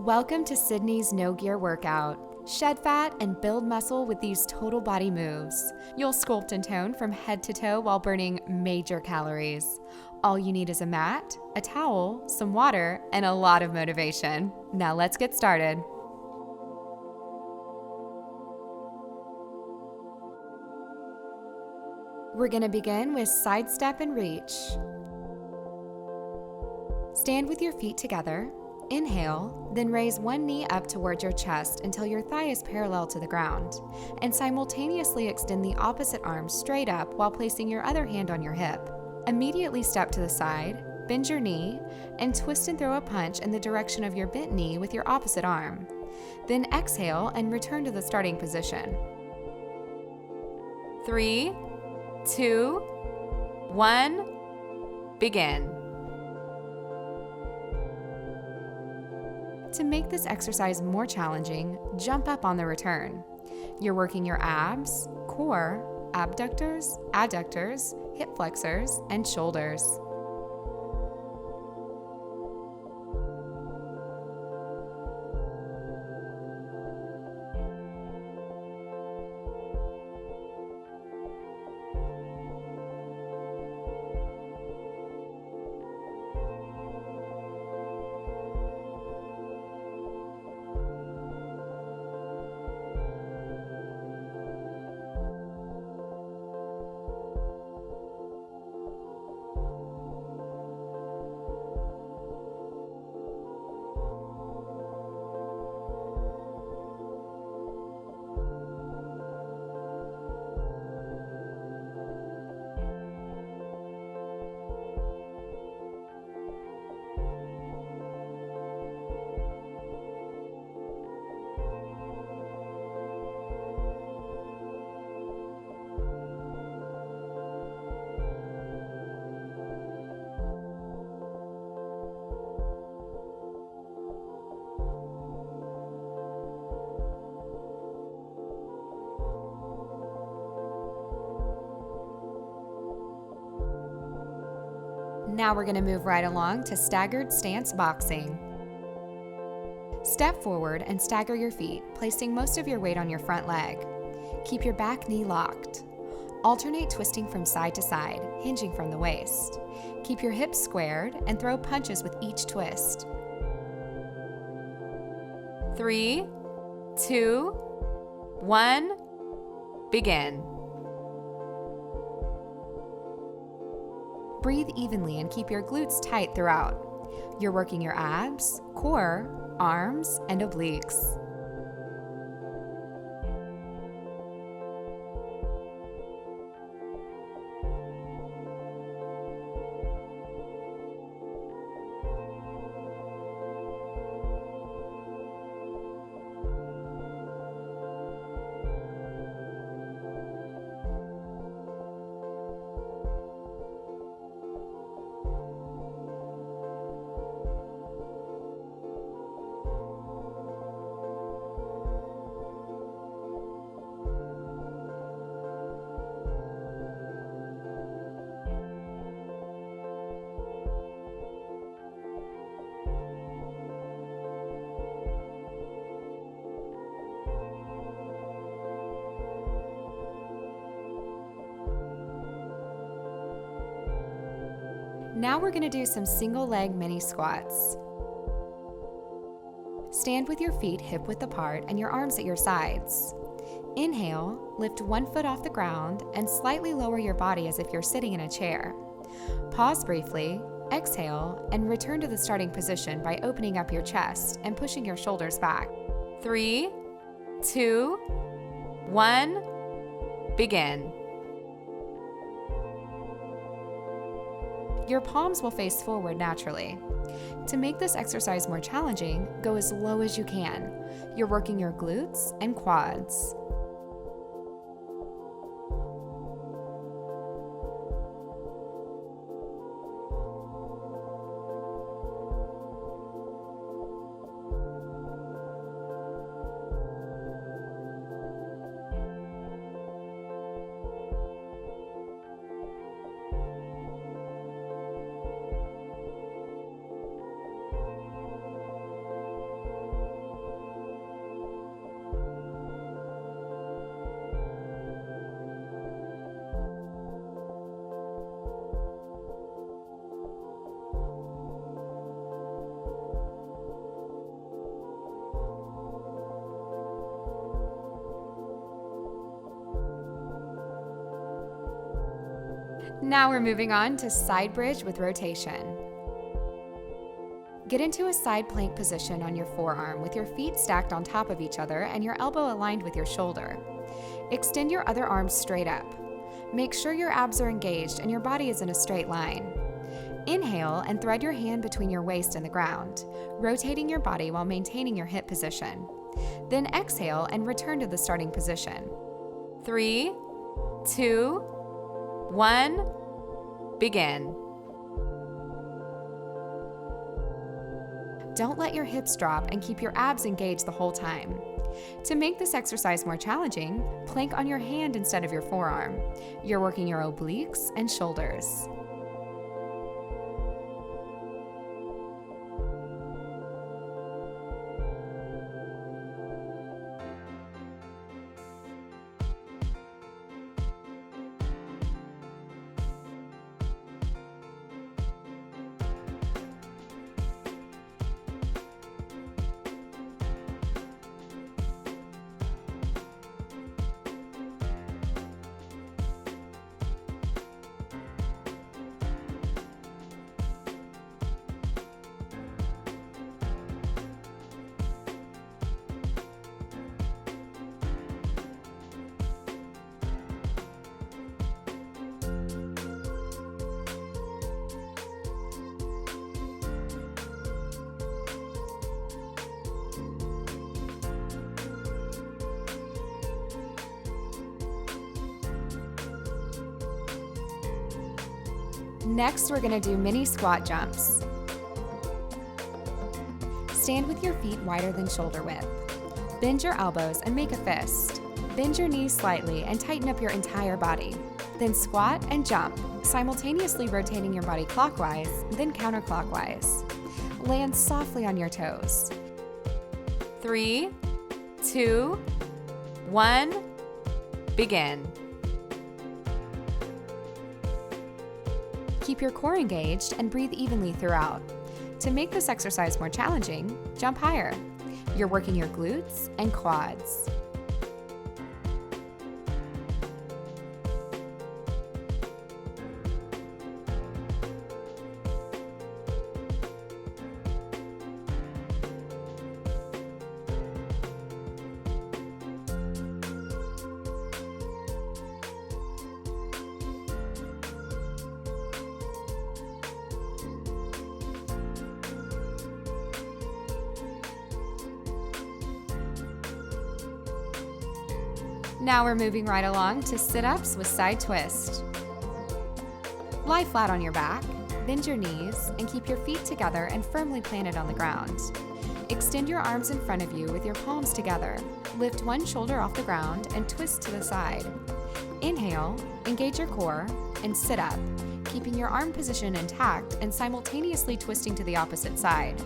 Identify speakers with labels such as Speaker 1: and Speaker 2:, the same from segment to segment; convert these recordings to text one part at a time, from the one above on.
Speaker 1: Welcome to Sydney's No Gear Workout. Shed fat and build muscle with these total body moves. You'll sculpt and tone from head to toe while burning major calories. All you need is a mat, a towel, some water, and a lot of motivation. Now let's get started. We're going to begin with side step and reach. Stand with your feet together. Inhale, then raise one knee up towards your chest until your thigh is parallel to the ground, and simultaneously extend the opposite arm straight up while placing your other hand on your hip. Immediately step to the side, bend your knee, and twist and throw a punch in the direction of your bent knee with your opposite arm. Then exhale and return to the starting position. 3, 2, 1, begin. To make this exercise more challenging, jump up on the return. You're working your abs, core, abductors, adductors, hip flexors, and shoulders. Now we're going to move right along to staggered stance boxing. Step forward and stagger your feet, placing most of your weight on your front leg. Keep your back knee locked. Alternate twisting from side to side, hinging from the waist. Keep your hips squared and throw punches with each twist. 3, 2, 1, begin. Breathe evenly and keep your glutes tight throughout. You're working your abs, core, arms, and obliques. Now we're going to do some single leg mini squats. Stand with your feet hip width apart and your arms at your sides. Inhale, lift one foot off the ground and slightly lower your body as if you're sitting in a chair. Pause briefly, exhale, and return to the starting position by opening up your chest and pushing your shoulders back. 3, 2, 1, begin. Your palms will face forward naturally. To make this exercise more challenging, go as low as you can. You're working your glutes and quads. Now we're moving on to side bridge with rotation. Get into a side plank position on your forearm with your feet stacked on top of each other and your elbow aligned with your shoulder. Extend your other arm straight up. Make sure your abs are engaged and your body is in a straight line. Inhale and thread your hand between your waist and the ground, rotating your body while maintaining your hip position. Then exhale and return to the starting position. 3, 2, 1, begin. Don't let your hips drop and keep your abs engaged the whole time. To make this exercise more challenging, plank on your hand instead of your forearm. You're working your obliques and shoulders. Next, we're going to do mini squat jumps. Stand with your feet wider than shoulder width. Bend your elbows and make a fist. Bend your knees slightly and tighten up your entire body. Then squat and jump, simultaneously rotating your body clockwise, then counterclockwise. Land softly on your toes. 3, 2, 1, begin. Keep your core engaged and breathe evenly throughout. To make this exercise more challenging, jump higher. You're working your glutes and quads. Now we're moving right along to sit-ups with side twist. Lie flat on your back, bend your knees, and keep your feet together and firmly planted on the ground. Extend your arms in front of you with your palms together. Lift one shoulder off the ground and twist to the side. Inhale, engage your core, and sit up, keeping your arm position intact and simultaneously twisting to the opposite side.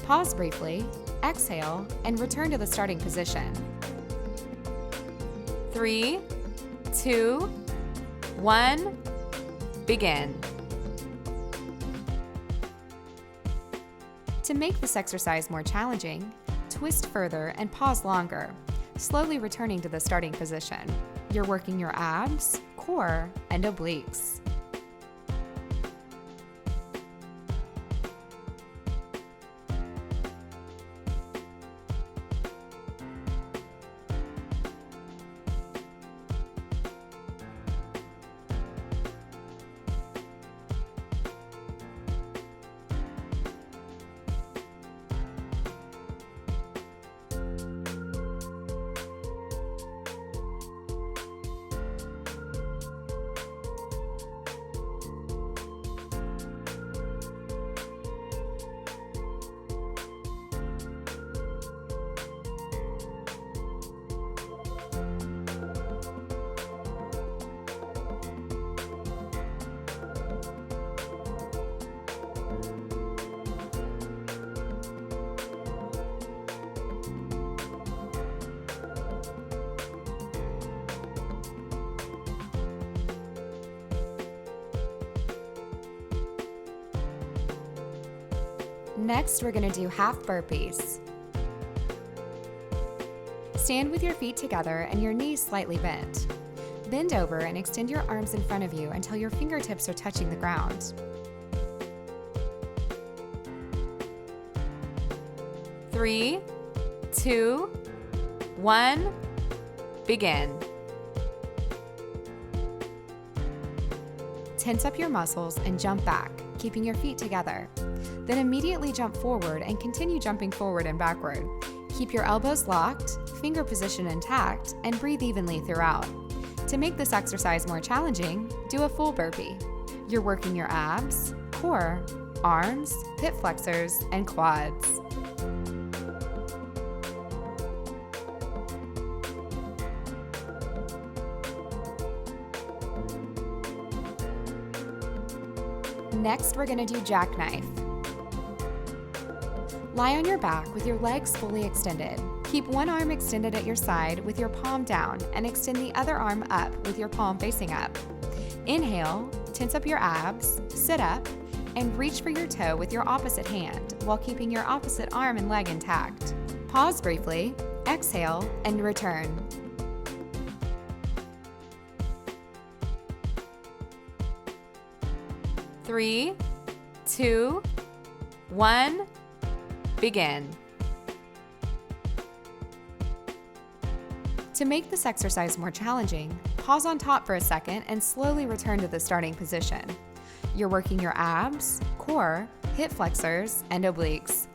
Speaker 1: Pause briefly, exhale, and return to the starting position. 3, 2, 1, begin. To make this exercise more challenging, twist further and pause longer, slowly returning to the starting position. You're working your abs, core, and obliques. Next, we're going to do half burpees. Stand with your feet together and your knees slightly bent. Bend over and extend your arms in front of you until your fingertips are touching the ground. 3, 2, 1, begin. Tense up your muscles and jump back, keeping your feet together. Then immediately jump forward and continue jumping forward and backward. Keep your elbows locked, finger position intact, and breathe evenly throughout. To make this exercise more challenging, do a full burpee. You're working your abs, core, arms, hip flexors, and quads. Next, we're going to do jackknife. Lie on your back with your legs fully extended. Keep one arm extended at your side with your palm down and extend the other arm up with your palm facing up. Inhale, tense up your abs, sit up, and reach for your toe with your opposite hand while keeping your opposite arm and leg intact. Pause briefly, exhale, and return. Three, 2, 1, begin. To make this exercise more challenging, pause on top for a second and slowly return to the starting position. You're working your abs, core, hip flexors, and obliques.